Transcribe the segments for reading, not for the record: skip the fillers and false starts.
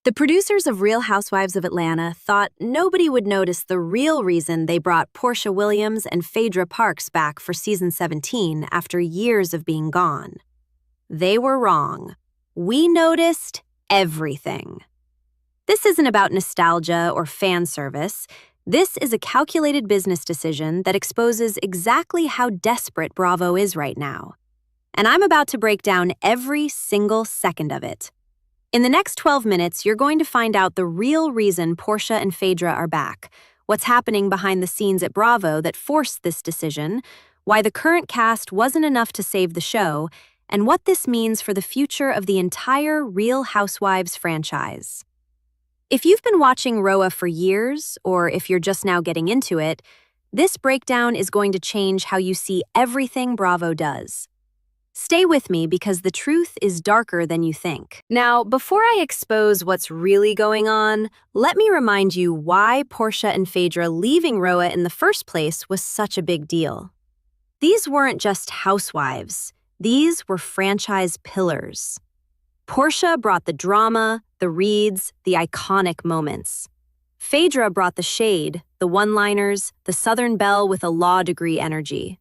The producers of Real Housewives of Atlanta thought nobody would notice the real reason they brought Porsha Williams and Phaedra Parks back for season 17 after years of being gone. They were wrong. We noticed everything. This isn't about nostalgia or fan service. This is a calculated business decision that exposes exactly how desperate Bravo is right now. And I'm about to break down every single second of it. In the next 12 minutes, you're going to find out the real reason Porsha and Phaedra are back, what's happening behind the scenes at Bravo that forced this decision, why the current cast wasn't enough to save the show, and what this means for the future of the entire Real Housewives franchise. If you've been watching RHOA for years, or if you're just now getting into it, this breakdown is going to change how you see everything Bravo does. Stay with me because the truth is darker than you think. Now, before I expose what's really going on, let me remind you why Porsha and Phaedra leaving RHOA in the first place was such a big deal. These weren't just housewives. These were franchise pillars. Porsha brought the drama, the reads, the iconic moments. Phaedra brought the shade, the one-liners, the Southern Belle with a law degree energy.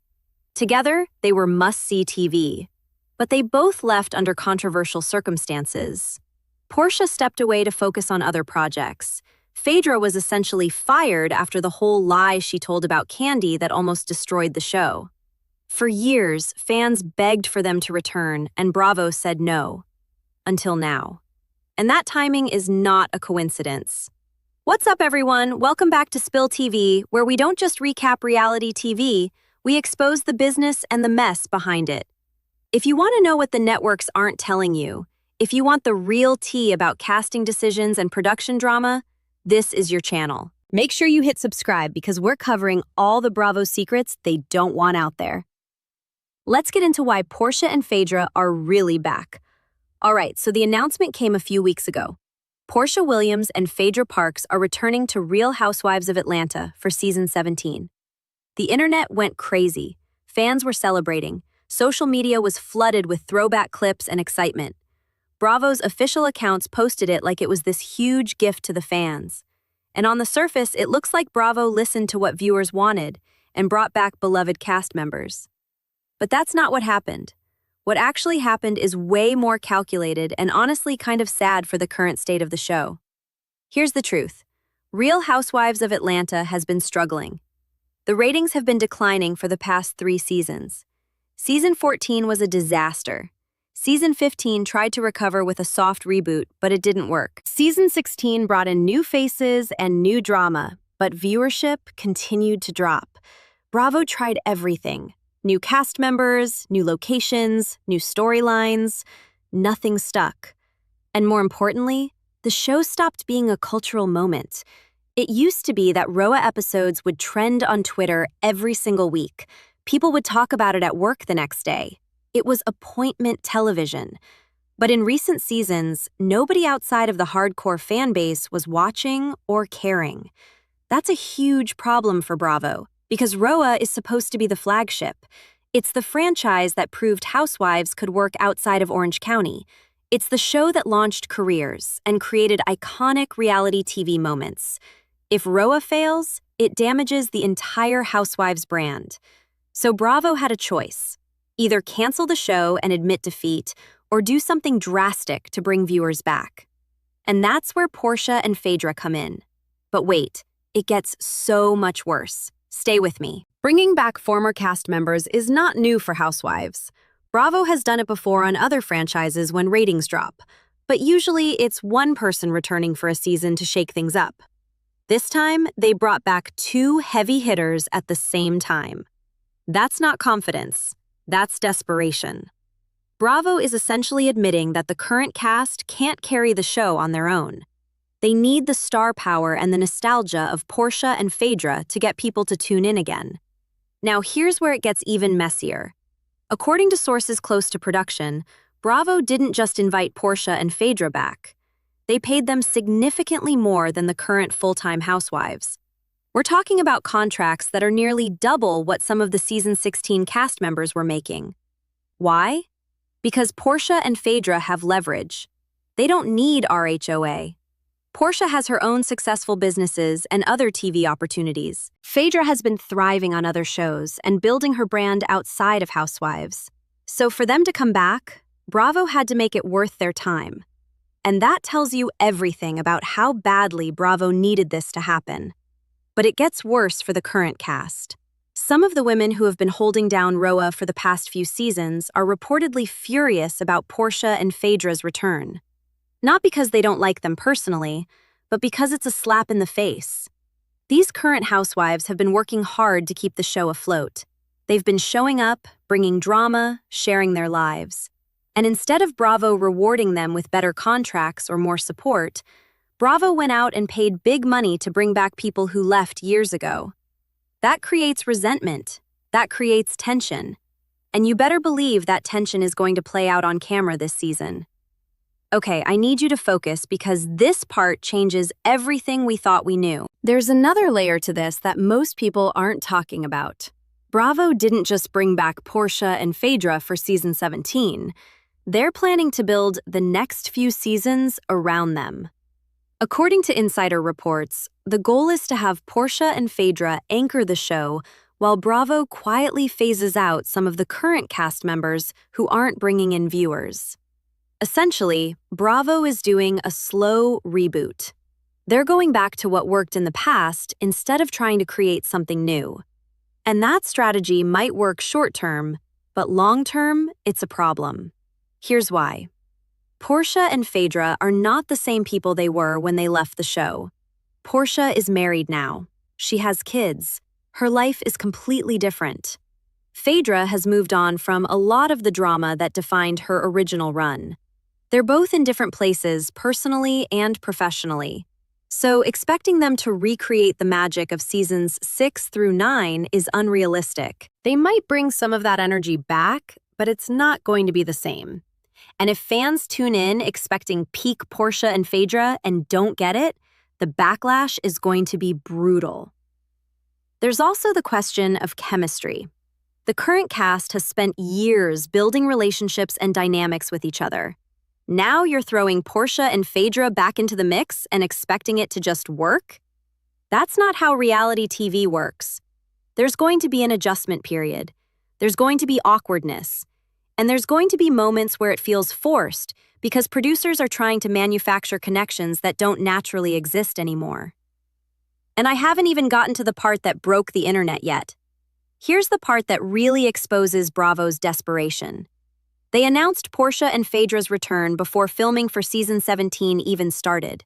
Together, they were must-see TV, but they both left under controversial circumstances. Porsha stepped away to focus on other projects. Phaedra was essentially fired after the whole lie she told about Candy that almost destroyed the show. For years, fans begged for them to return, and Bravo said no. Until now. And that timing is not a coincidence. What's up, everyone? Welcome back to Spill TV, where we don't just recap reality TV, we expose the business and the mess behind it. If you want to know what the networks aren't telling you, if you want the real tea about casting decisions and production drama, this is your channel. Make sure you hit subscribe because we're covering all the Bravo secrets they don't want out there. Let's get into why Porsha and Phaedra are really back. All right, so the announcement came a few weeks ago. Porsha Williams and Phaedra Parks are returning to Real Housewives of Atlanta for season 17. The internet went crazy. Fans were celebrating. Social media was flooded with throwback clips and excitement. Bravo's official accounts posted it like it was this huge gift to the fans. And on the surface, it looks like Bravo listened to what viewers wanted and brought back beloved cast members. But that's not what happened. What actually happened is way more calculated and honestly kind of sad for the current state of the show. Here's the truth. Real Housewives of Atlanta has been struggling. The ratings have been declining for the past 3 seasons. Season 14 was a disaster. Season 15 tried to recover with a soft reboot, but it didn't work. Season 16 brought in new faces and new drama, but viewership continued to drop. Bravo tried everything. New cast members, new locations, new storylines. Nothing stuck. And more importantly, the show stopped being a cultural moment. It used to be that RHOA episodes would trend on Twitter every single week. People would talk about it at work the next day. It was appointment television. But in recent seasons, nobody outside of the hardcore fan base was watching or caring. That's a huge problem for Bravo, because RHOA is supposed to be the flagship. It's the franchise that proved Housewives could work outside of Orange County. It's the show that launched careers and created iconic reality TV moments. If RHOA fails, it damages the entire Housewives brand. So Bravo had a choice. Either cancel the show and admit defeat, or do something drastic to bring viewers back. And that's where Porsha and Phaedra come in. But wait, it gets so much worse. Stay with me. Bringing back former cast members is not new for Housewives. Bravo has done it before on other franchises when ratings drop, but usually it's one person returning for a season to shake things up. This time, they brought back 2 heavy hitters at the same time. That's not confidence. That's desperation. Bravo is essentially admitting that the current cast can't carry the show on their own. They need the star power and the nostalgia of Porsha and Phaedra to get people to tune in again. Now here's where it gets even messier. According to sources close to production, Bravo didn't just invite Porsha and Phaedra back. They paid them significantly more than the current full-time housewives. We're talking about contracts that are nearly double what some of the season 16 cast members were making. Why? Because Porsha and Phaedra have leverage. They don't need RHOA. Porsha has her own successful businesses and other TV opportunities. Phaedra has been thriving on other shows and building her brand outside of Housewives. So for them to come back, Bravo had to make it worth their time. And that tells you everything about how badly Bravo needed this to happen. But it gets worse for the current cast. Some of the women who have been holding down RHOA for the past few seasons are reportedly furious about Porsha and Phaedra's return. Not because they don't like them personally, but because it's a slap in the face. These current housewives have been working hard to keep the show afloat. They've been showing up, bringing drama, sharing their lives. And instead of Bravo rewarding them with better contracts or more support, Bravo went out and paid big money to bring back people who left years ago. That creates resentment. That creates tension. And you better believe that tension is going to play out on camera this season. Okay, I need you to focus because this part changes everything we thought we knew. There's another layer to this that most people aren't talking about. Bravo didn't just bring back Porsha and Phaedra for season 17. They're planning to build the next few seasons around them. According to insider reports, the goal is to have Porsha and Phaedra anchor the show while Bravo quietly phases out some of the current cast members who aren't bringing in viewers. Essentially, Bravo is doing a slow reboot. They're going back to what worked in the past instead of trying to create something new. And that strategy might work short-term, but long-term, it's a problem. Here's why. Porsha and Phaedra are not the same people they were when they left the show. Porsha is married now. She has kids. Her life is completely different. Phaedra has moved on from a lot of the drama that defined her original run. They're both in different places, personally and professionally. So expecting them to recreate the magic of seasons 6 through 9 is unrealistic. They might bring some of that energy back, but it's not going to be the same. And if fans tune in expecting peak Porsha and Phaedra and don't get it, the backlash is going to be brutal. There's also the question of chemistry. The current cast has spent years building relationships and dynamics with each other. Now you're throwing Porsha and Phaedra back into the mix and expecting it to just work? That's not how reality TV works. There's going to be an adjustment period. There's going to be awkwardness. And there's going to be moments where it feels forced because producers are trying to manufacture connections that don't naturally exist anymore. And I haven't even gotten to the part that broke the internet yet. Here's the part that really exposes Bravo's desperation. They announced Porsha and Phaedra's return before filming for season 17 even started.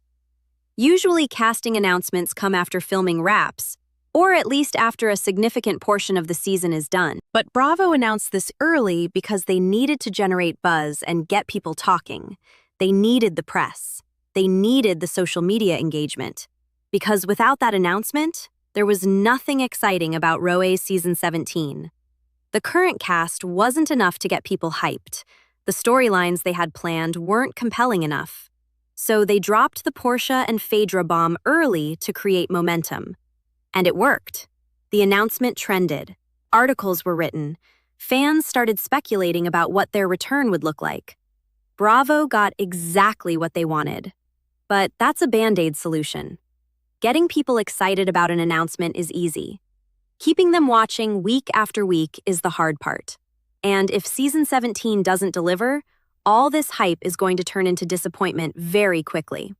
Usually casting announcements come after filming wraps, or at least after a significant portion of the season is done. But Bravo announced this early because they needed to generate buzz and get people talking. They needed the press. They needed the social media engagement. Because without that announcement, there was nothing exciting about RHOA's season 17. The current cast wasn't enough to get people hyped. The storylines they had planned weren't compelling enough. So they dropped the Porsha and Phaedra bomb early to create momentum. And it worked. The announcement trended. Articles were written. Fans started speculating about what their return would look like. Bravo got exactly what they wanted. But that's a Band-Aid solution. Getting people excited about an announcement is easy. Keeping them watching week after week is the hard part. And if season 17 doesn't deliver, all this hype is going to turn into disappointment very quickly.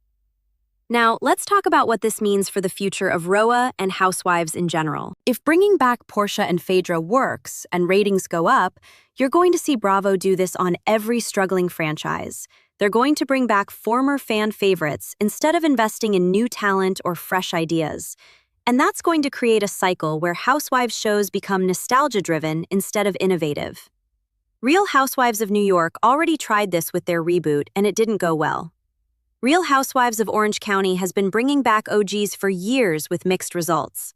Now, let's talk about what this means for the future of RHOA and Housewives in general. If bringing back Porsha and Phaedra works and ratings go up, you're going to see Bravo do this on every struggling franchise. They're going to bring back former fan favorites instead of investing in new talent or fresh ideas. And that's going to create a cycle where Housewives shows become nostalgia-driven instead of innovative. Real Housewives of New York already tried this with their reboot, and it didn't go well. Real Housewives of Orange County has been bringing back OGs for years with mixed results.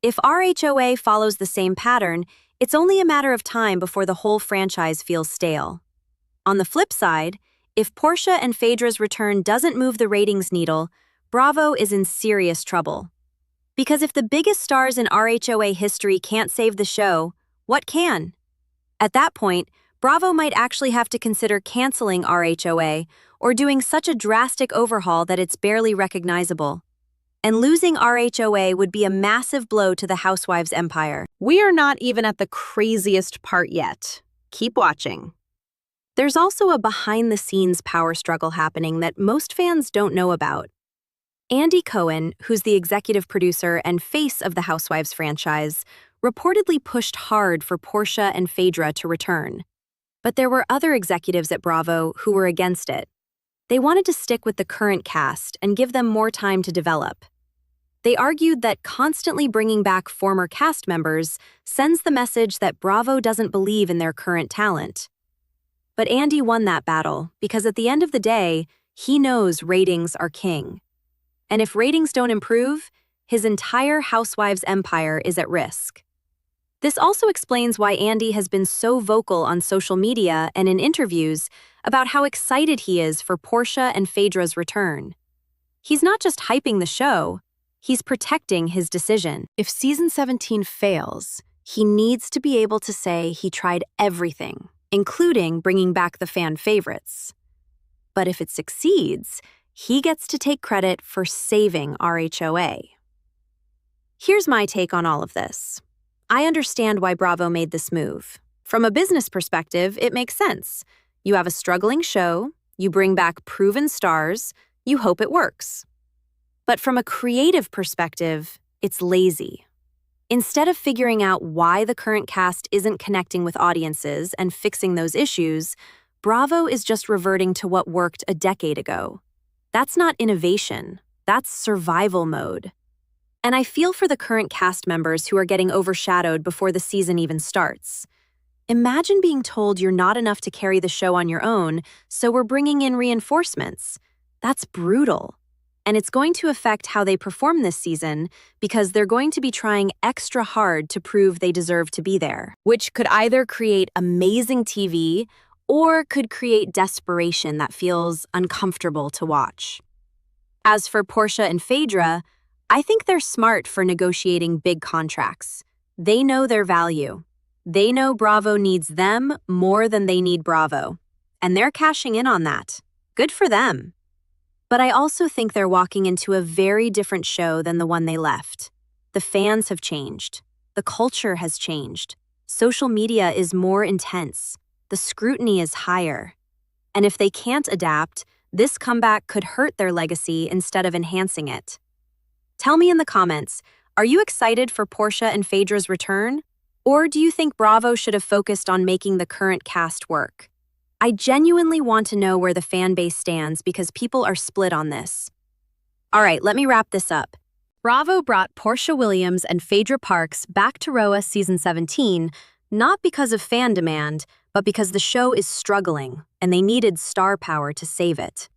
If RHOA follows the same pattern, it's only a matter of time before the whole franchise feels stale. On the flip side, if Porsha and Phaedra's return doesn't move the ratings needle, Bravo is in serious trouble. Because if the biggest stars in RHOA history can't save the show, what can? At that point, Bravo might actually have to consider canceling RHOA or doing such a drastic overhaul that it's barely recognizable. And losing RHOA would be a massive blow to the Housewives empire. We are not even at the craziest part yet. Keep watching. There's also a behind-the-scenes power struggle happening that most fans don't know about. Andy Cohen, who's the executive producer and face of the Housewives franchise, reportedly pushed hard for Porsha and Phaedra to return. But there were other executives at Bravo who were against it. They wanted to stick with the current cast and give them more time to develop. They argued that constantly bringing back former cast members sends the message that Bravo doesn't believe in their current talent. But Andy won that battle because at the end of the day, he knows ratings are king. And if ratings don't improve, his entire Housewives empire is at risk. This also explains why Andy has been so vocal on social media and in interviews about how excited he is for Porsha and Phaedra's return. He's not just hyping the show, he's protecting his decision. If season 17 fails, he needs to be able to say he tried everything, including bringing back the fan favorites. But if it succeeds, he gets to take credit for saving RHOA. Here's my take on all of this. I understand why Bravo made this move. From a business perspective, it makes sense. You have a struggling show, you bring back proven stars, you hope it works. But from a creative perspective, it's lazy. Instead of figuring out why the current cast isn't connecting with audiences and fixing those issues, Bravo is just reverting to what worked a decade ago. That's not innovation, that's survival mode. And I feel for the current cast members who are getting overshadowed before the season even starts. Imagine being told you're not enough to carry the show on your own, so we're bringing in reinforcements. That's brutal. And it's going to affect how they perform this season because they're going to be trying extra hard to prove they deserve to be there, which could either create amazing TV or could create desperation that feels uncomfortable to watch. As for Porsha and Phaedra, I think they're smart for negotiating big contracts. They know their value. They know Bravo needs them more than they need Bravo, and they're cashing in on that. Good for them. But I also think they're walking into a very different show than the one they left. The fans have changed. The culture has changed. Social media is more intense. The scrutiny is higher. And if they can't adapt, this comeback could hurt their legacy instead of enhancing it. Tell me in the comments, are you excited for Porsha and Phaedra's return? Or do you think Bravo should have focused on making the current cast work? I genuinely want to know where the fan base stands because people are split on this. All right, let me wrap this up. Bravo brought Porsha Williams and Phaedra Parks back to RHOA season 17, not because of fan demand, but because the show is struggling and they needed star power to save it.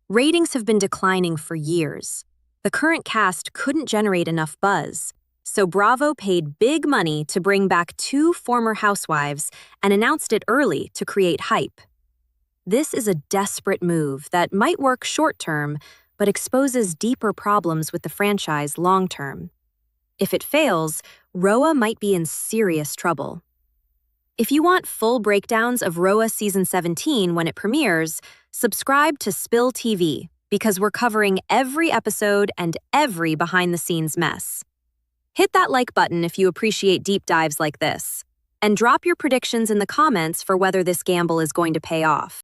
Ratings have been declining for years. The current cast couldn't generate enough buzz, so Bravo paid big money to bring back 2 former housewives and announced it early to create hype. This is a desperate move that might work short-term, but exposes deeper problems with the franchise long-term. If it fails, RHOA might be in serious trouble. If you want full breakdowns of RHOA Season 17 when it premieres, subscribe to Spill TV because we're covering every episode and every behind-the-scenes mess. Hit that like button if you appreciate deep dives like this, and drop your predictions in the comments for whether this gamble is going to pay off.